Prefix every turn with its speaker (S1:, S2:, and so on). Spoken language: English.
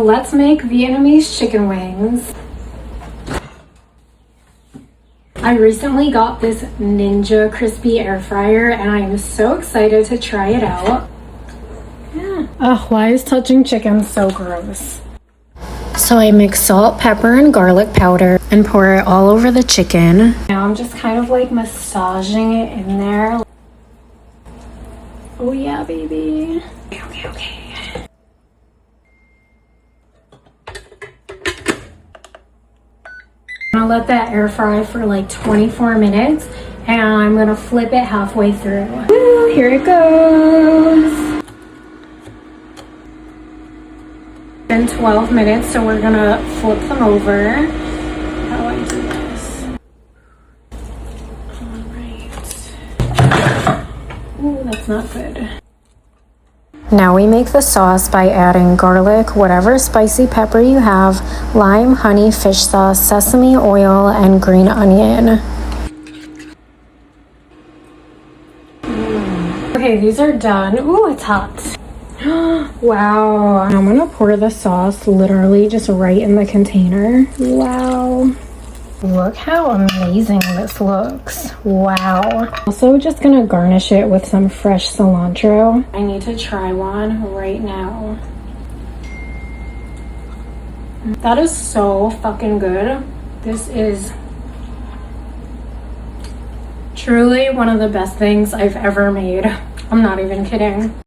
S1: Let's make Vietnamese chicken wings. I recently got this Ninja crispy air fryer and I am so excited to try it out. Yeah. Ugh, why is touching chicken so gross? So I mix salt, pepper, and garlic powder and pour it all over the chicken. Now I'm just kind of like massaging it in there. Oh yeah, baby. Okay. I'm gonna let that air fry for like 24 minutes and I'm gonna flip it halfway through. Woo, here it goes. Been 12 minutes, so we're gonna flip them over. How do I do this? Alright. Ooh, that's not good. Now we make the sauce by adding garlic, whatever spicy pepper you have, lime, honey, fish sauce, sesame oil, and green onion. Okay, these are done. Ooh, it's hot. Wow. I'm gonna pour the sauce literally just right in the container. Wow. Look how amazing this looks. Wow. Also just gonna garnish it with some fresh cilantro. I need to try one right now. That is so fucking good. This is truly one of the best things I've ever made. I'm not even kidding.